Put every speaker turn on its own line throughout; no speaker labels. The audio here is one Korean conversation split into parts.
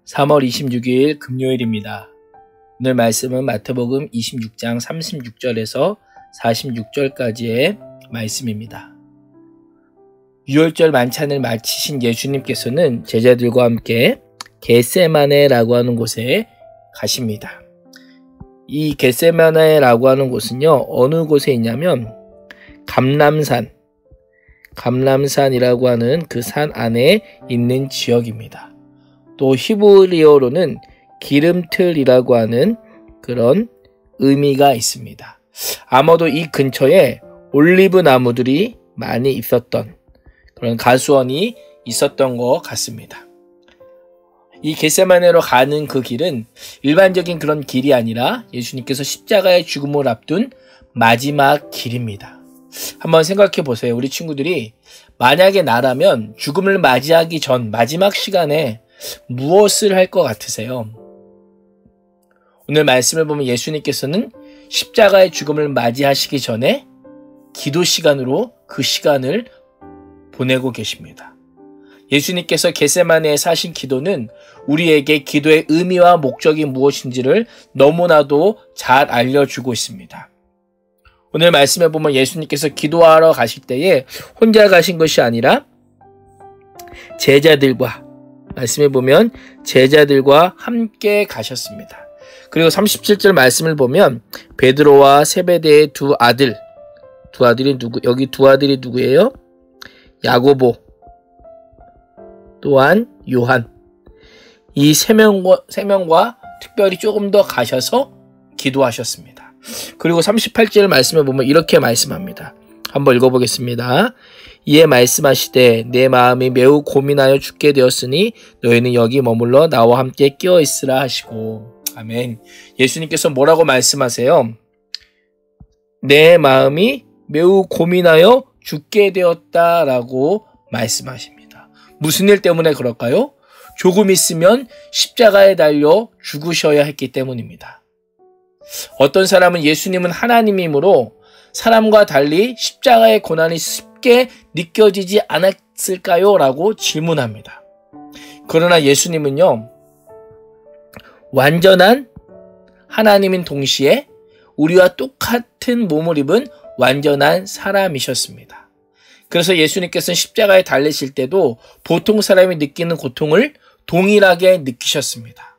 3월 26일 금요일입니다. 오늘 말씀은 마태복음 26장 36절에서 46절까지의 말씀입니다. 유월절 만찬을 마치신 예수님께서는 제자들과 함께 겟세마네라고 하는 곳에 가십니다. 이 겟세마네라고 하는 곳은요, 어느 곳에 있냐면 감람산이라고 하는 그 산 안에 있는 지역입니다. 또 히브리어로는 기름틀이라고 하는 그런 의미가 있습니다. 아마도 이 근처에 올리브 나무들이 많이 있었던 그런 가수원이 있었던 것 같습니다. 이 겟세마네로 가는 그 길은 일반적인 그런 길이 아니라 예수님께서 십자가의 죽음을 앞둔 마지막 길입니다. 한번 생각해 보세요. 우리 친구들이 만약에 나라면 죽음을 맞이하기 전 마지막 시간에 무엇을 할 것 같으세요? 오늘 말씀을 보면 예수님께서는 십자가의 죽음을 맞이하시기 전에 기도 시간으로 그 시간을 보내고 계십니다. 예수님께서 겟세마네에 사신 기도는 우리에게 기도의 의미와 목적이 무엇인지를 너무나도 잘 알려주고 있습니다. 오늘 말씀에 보면 예수님께서 기도하러 가실 때에 혼자 가신 것이 아니라 말씀에 보면 제자들과 함께 가셨습니다. 그리고 37절 말씀을 보면 베드로와 세베대의 두 아들이 누구예요? 야고보, 또한 요한. 이 세 명과 특별히 조금 더 가셔서 기도하셨습니다. 그리고 38절 말씀을 보면 이렇게 말씀합니다. 한번 읽어보겠습니다. 이에 말씀하시되 내 마음이 매우 고민하여 죽게 되었으니 너희는 여기 머물러 나와 함께 끼어 있으라 하시고. 아멘. 예수님께서 뭐라고 말씀하세요? 내 마음이 매우 고민하여 죽게 되었다라고 말씀하십니다. 무슨 일 때문에 그럴까요? 조금 있으면 십자가에 달려 죽으셔야 했기 때문입니다. 어떤 사람은 예수님은 하나님이므로 사람과 달리 십자가의 고난이 쉽게 느껴지지 않았을까요? 라고 질문합니다. 그러나 예수님은요, 완전한 하나님인 동시에 우리와 똑같은 몸을 입은 완전한 사람이셨습니다. 그래서 예수님께서는 십자가에 달리실 때도 보통 사람이 느끼는 고통을 동일하게 느끼셨습니다.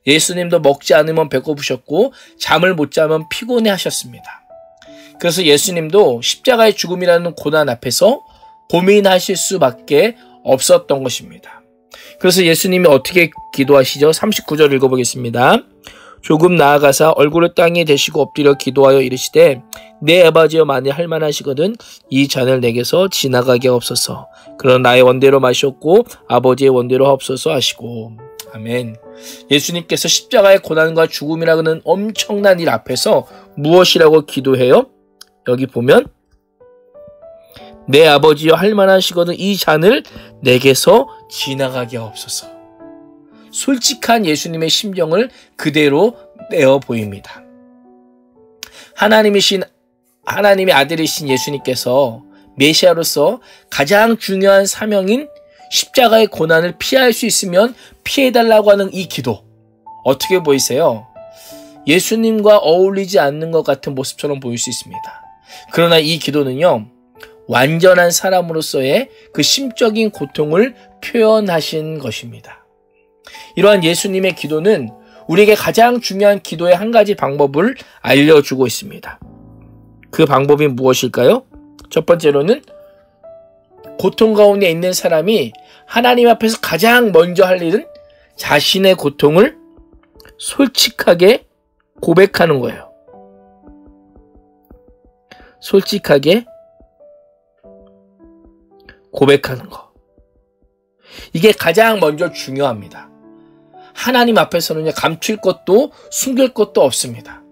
예수님도 먹지 않으면 배고프셨고 잠을 못 자면 피곤해 하셨습니다. 그래서 예수님도 십자가의 죽음이라는 고난 앞에서 고민하실 수밖에 없었던 것입니다. 그래서 예수님이 어떻게 기도하시죠? 39절 읽어보겠습니다. 조금 나아가사 얼굴을 땅에 대시고 엎드려 기도하여 이르시되 내 아버지여 만일 할만하시거든 이 잔을 내게서 지나가게 하옵소서. 그러나 나의 원대로 마시옵고 아버지의 원대로 하옵소서 하시고. 아멘. 예수님께서 십자가의 고난과 죽음이라는 엄청난 일 앞에서 무엇이라고 기도해요? 여기 보면 내 아버지여 할만하시거든 이 잔을 내게서 지나가게 하옵소서. 솔직한 예수님의 심정을 그대로 내어 보입니다. 하나님의 아들이신 예수님께서 메시아로서 가장 중요한 사명인 십자가의 고난을 피할 수 있으면 피해달라고 하는 이 기도, 어떻게 보이세요? 예수님과 어울리지 않는 것 같은 모습처럼 보일 수 있습니다. 그러나 이 기도는요, 완전한 사람으로서의 그 심적인 고통을 표현하신 것입니다. 이러한 예수님의 기도는 우리에게 가장 중요한 기도의 한 가지 방법을 알려주고 있습니다. 그 방법이 무엇일까요? 첫 번째로는 고통 가운데 있는 사람이 하나님 앞에서 가장 먼저 할 일은 자신의 고통을 솔직하게 고백하는 거예요. 솔직하게 고백하는 거. 이게 가장 먼저 중요합니다. 하나님 앞에서는 감출 것도 숨길 것도 없습니다.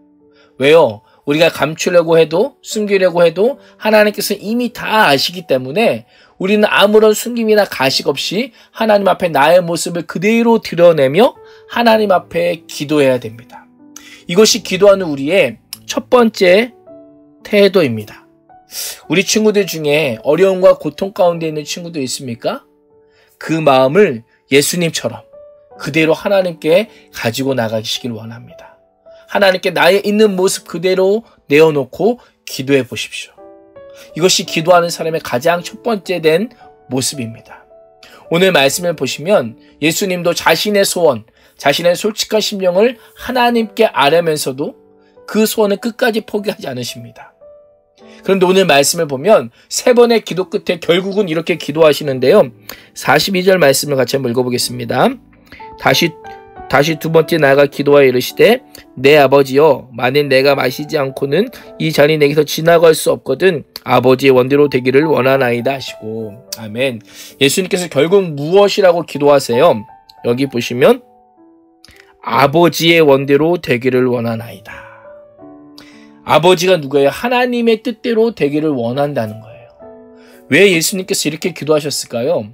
왜요? 우리가 감추려고 해도 숨기려고 해도 하나님께서 이미 다 아시기 때문에 우리는 아무런 숨김이나 가식 없이 하나님 앞에 나의 모습을 그대로 드러내며 하나님 앞에 기도해야 됩니다. 이것이 기도하는 우리의 첫 번째 태도입니다. 우리 친구들 중에 어려움과 고통 가운데 있는 친구들 있습니까? 그 마음을 예수님처럼 그대로 하나님께 가지고 나가시길 원합니다. 하나님께 나의 있는 모습 그대로 내어놓고 기도해 보십시오. 이것이 기도하는 사람의 가장 첫 번째 된 모습입니다. 오늘 말씀을 보시면 예수님도 자신의 소원, 자신의 솔직한 심령을 하나님께 아뢰면서도 그 소원을 끝까지 포기하지 않으십니다. 그런데 오늘 말씀을 보면 세 번의 기도 끝에 결국은 이렇게 기도하시는데요. 42절 말씀을 같이 한번 읽어보겠습니다. 다시 두 번째 나아가 기도하여 이르시되 내 아버지여 만일 내가 마시지 않고는 이 잔이 내게서 지나갈 수 없거든 아버지의 원대로 되기를 원하나이다 하시고. 아멘. 예수님께서 결국 무엇이라고 기도하세요? 여기 보시면 아버지의 원대로 되기를 원하나이다. 아버지가 누구예요? 하나님의 뜻대로 되기를 원한다는 거예요. 왜 예수님께서 이렇게 기도하셨을까요?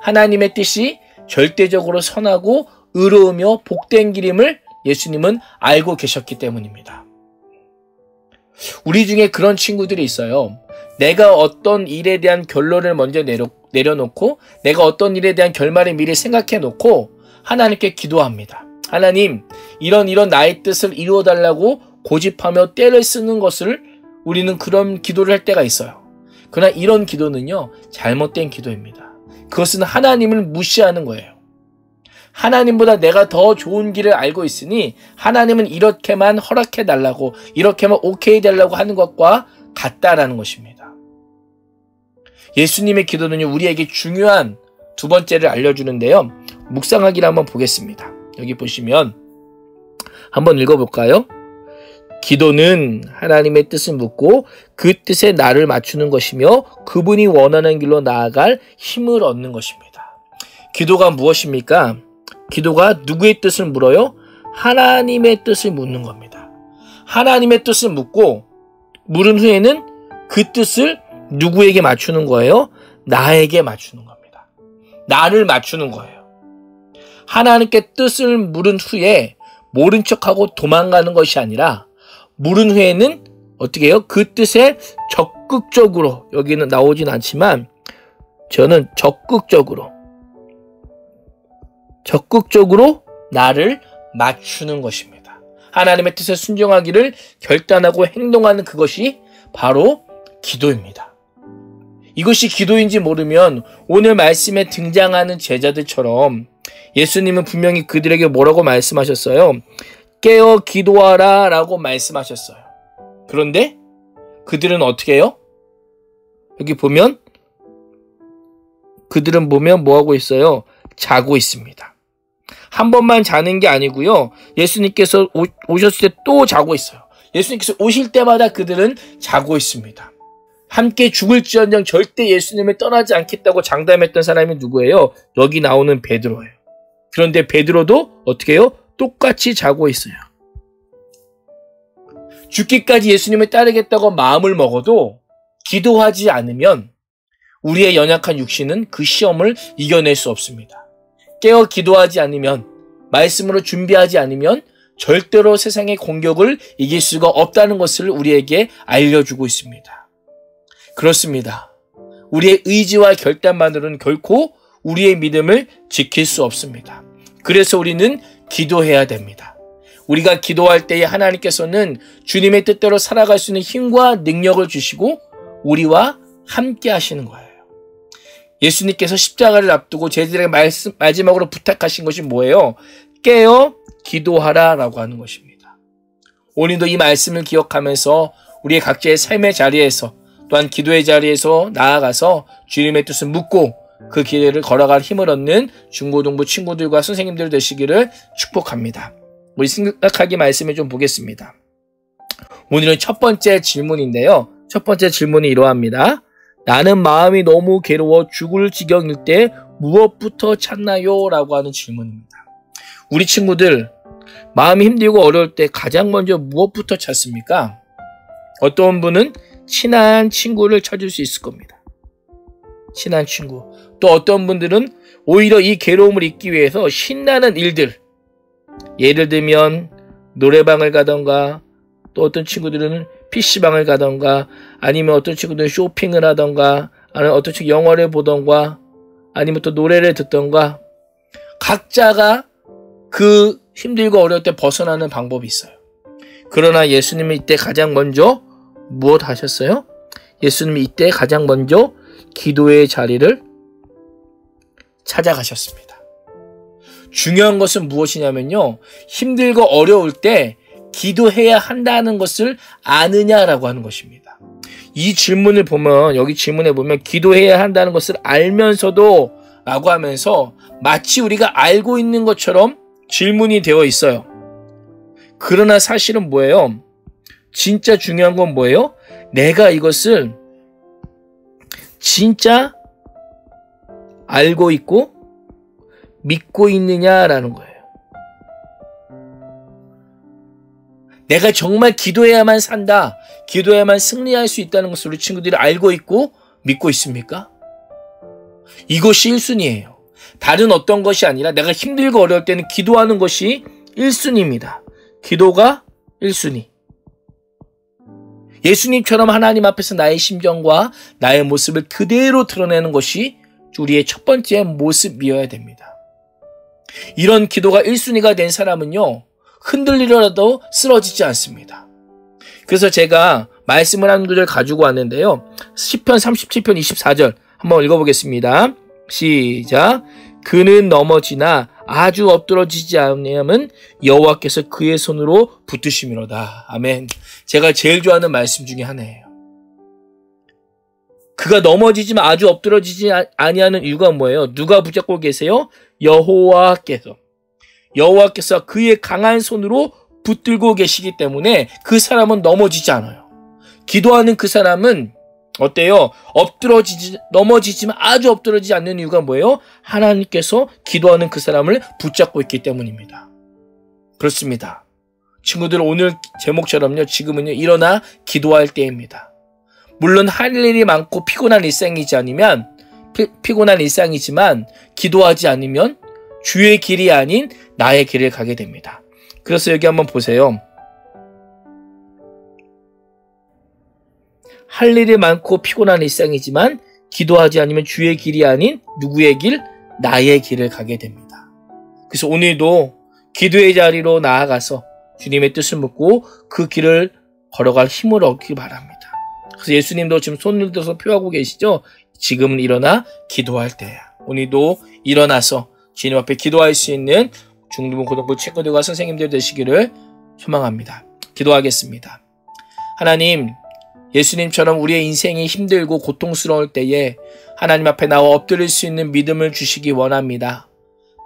하나님의 뜻이 절대적으로 선하고 의로우며 복된 길임을 예수님은 알고 계셨기 때문입니다. 우리 중에 그런 친구들이 있어요. 내가 어떤 일에 대한 결론을 먼저 내려놓고 내가 어떤 일에 대한 결말을 미리 생각해 놓고 하나님께 기도합니다. 하나님, 이런 나의 뜻을 이루어달라고 고집하며 때를 쓰는 것을 우리는 그런 기도를 할 때가 있어요. 그러나 이런 기도는요, 잘못된 기도입니다. 그것은 하나님을 무시하는 거예요. 하나님보다 내가 더 좋은 길을 알고 있으니 하나님은 이렇게만 허락해 달라고, 이렇게만 오케이 달라고 하는 것과 같다라는 것입니다. 예수님의 기도는요, 우리에게 중요한 두 번째를 알려주는데요. 묵상하기를 한번 보겠습니다. 여기 보시면 한번 읽어볼까요? 기도는 하나님의 뜻을 묻고 그 뜻에 나를 맞추는 것이며 그분이 원하는 길로 나아갈 힘을 얻는 것입니다. 기도가 무엇입니까? 기도가 누구의 뜻을 물어요? 하나님의 뜻을 묻는 겁니다. 하나님의 뜻을 묻고 물은 후에는 그 뜻을 누구에게 맞추는 거예요? 나에게 맞추는 겁니다. 나를 맞추는 거예요. 하나님께 뜻을 물은 후에 모른 척하고 도망가는 것이 아니라 물은 후에는 어떻게 해요? 그 뜻에 적극적으로, 여기는 나오진 않지만 저는 적극적으로 나를 맞추는 것입니다. 하나님의 뜻에 순종하기를 결단하고 행동하는 그것이 바로 기도입니다. 이것이 기도인지 모르면 오늘 말씀에 등장하는 제자들처럼 예수님은 분명히 그들에게 뭐라고 말씀하셨어요? 깨어 기도하라 라고 말씀하셨어요. 그런데 그들은 어떻게 해요? 여기 보면 그들은 뭐하고 있어요? 자고 있습니다. 한 번만 자는 게 아니고요. 예수님께서 오셨을 때 또 자고 있어요. 예수님께서 오실 때마다 그들은 자고 있습니다. 함께 죽을지언정 절대 예수님을 떠나지 않겠다고 장담했던 사람이 누구예요? 여기 나오는 베드로예요. 그런데 베드로도 어떻게 해요? 똑같이 자고 있어요. 죽기까지 예수님을 따르겠다고 마음을 먹어도 기도하지 않으면 우리의 연약한 육신은 그 시험을 이겨낼 수 없습니다. 깨어 기도하지 않으면, 말씀으로 준비하지 않으면 절대로 세상의 공격을 이길 수가 없다는 것을 우리에게 알려주고 있습니다. 그렇습니다. 우리의 의지와 결단만으로는 결코 우리의 믿음을 지킬 수 없습니다. 그래서 우리는 기도해야 됩니다. 우리가 기도할 때에 하나님께서는 주님의 뜻대로 살아갈 수 있는 힘과 능력을 주시고 우리와 함께 하시는 거예요. 예수님께서 십자가를 앞두고 제자들에게 마지막으로 부탁하신 것이 뭐예요? 깨어 기도하라 라고 하는 것입니다. 오늘도 이 말씀을 기억하면서 우리의 각자의 삶의 자리에서 또한 기도의 자리에서 나아가서 주님의 뜻을 묻고 그 길을 걸어갈 힘을 얻는 중고등부 친구들과 선생님들 되시기를 축복합니다. 우리 생각하기 말씀을 좀 보겠습니다. 오늘은 첫 번째 질문인데요. 첫 번째 질문이 이러합니다. 나는 마음이 너무 괴로워 죽을 지경일 때 무엇부터 찾나요? 라고 하는 질문입니다. 우리 친구들 마음이 힘들고 어려울 때 가장 먼저 무엇부터 찾습니까? 어떤 분은 친한 친구를 찾을 수 있을 겁니다. 친한 친구. 또 어떤 분들은 오히려 이 괴로움을 잊기 위해서 신나는 일들, 예를 들면 노래방을 가던가, 또 어떤 친구들은 PC방을 가던가, 아니면 어떤 친구들은 쇼핑을 하던가, 아니면 어떤 친구 영화를 보던가, 아니면 또 노래를 듣던가, 각자가 그 힘들고 어려울 때 벗어나는 방법이 있어요. 그러나 예수님은 이때 가장 먼저 무엇 하셨어요? 예수님이 이때 가장 먼저 기도의 자리를 찾아가셨습니다. 중요한 것은 무엇이냐면요. 힘들고 어려울 때 기도해야 한다는 것을 아느냐라고 하는 것입니다. 이 질문을 보면, 여기 질문에 보면 기도해야 한다는 것을 알면서도 라고 하면서 마치 우리가 알고 있는 것처럼 질문이 되어 있어요. 그러나 사실은 뭐예요? 진짜 중요한 건 뭐예요? 내가 이것을 진짜 알고 있고 믿고 있느냐라는 거예요. 내가 정말 기도해야만 산다, 기도해야만 승리할 수 있다는 것을 우리 친구들이 알고 있고 믿고 있습니까? 이것이 1순위예요. 다른 어떤 것이 아니라 내가 힘들고 어려울 때는 기도하는 것이 1순위입니다. 기도가 1순위. 예수님처럼 하나님 앞에서 나의 심정과 나의 모습을 그대로 드러내는 것이 우리의 첫 번째 모습이어야 됩니다. 이런 기도가 1순위가 된 사람은요, 흔들리더라도 쓰러지지 않습니다. 그래서 제가 말씀을 한 구절 가지고 왔는데요. 시편 37편 24절 한번 읽어보겠습니다. 시작. 그는 넘어지나 아주 엎드러지지 않으면 여호와께서 그의 손으로 붙드시미로다. 아멘. 제가 제일 좋아하는 말씀 중에 하나예요. 그가 넘어지지만 아주 엎드러지지 아니하는 이유가 뭐예요? 누가 붙잡고 계세요? 여호와께서 그의 강한 손으로 붙들고 계시기 때문에 그 사람은 넘어지지 않아요. 기도하는 그 사람은 어때요? 넘어지지만 아주 엎드러지지 않는 이유가 뭐예요? 하나님께서 기도하는 그 사람을 붙잡고 있기 때문입니다. 그렇습니다. 친구들, 오늘 제목처럼요, 지금은요, 일어나 기도할 때입니다. 물론 할 일이 많고 피곤한 일상이지만 기도하지 않으면 주의 길이 아닌 나의 길을 가게 됩니다. 그래서 여기 한번 보세요. 할 일이 많고 피곤한 일상이지만 기도하지 않으면 주의 길이 아닌 누구의 길? 나의 길을 가게 됩니다. 그래서 오늘도 기도의 자리로 나아가서 주님의 뜻을 묻고 그 길을 걸어갈 힘을 얻기 바랍니다. 그래서 예수님도 지금 손을 들어서 표하고 계시죠? 지금은 일어나 기도할 때야. 오늘도 일어나서 주님 앞에 기도할 수 있는 중등부 고등부 친구들과 선생님들 되시기를 소망합니다. 기도하겠습니다. 하나님, 예수님처럼 우리의 인생이 힘들고 고통스러울 때에 하나님 앞에 나와 엎드릴 수 있는 믿음을 주시기 원합니다.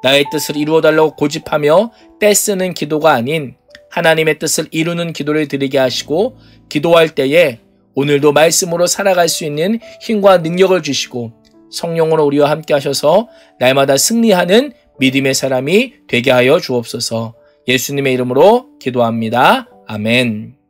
나의 뜻을 이루어달라고 고집하며 떼쓰는 기도가 아닌 하나님의 뜻을 이루는 기도를 드리게 하시고, 기도할 때에 오늘도 말씀으로 살아갈 수 있는 힘과 능력을 주시고 성령으로 우리와 함께 하셔서 날마다 승리하는 믿음의 사람이 되게 하여 주옵소서. 예수님의 이름으로 기도합니다. 아멘.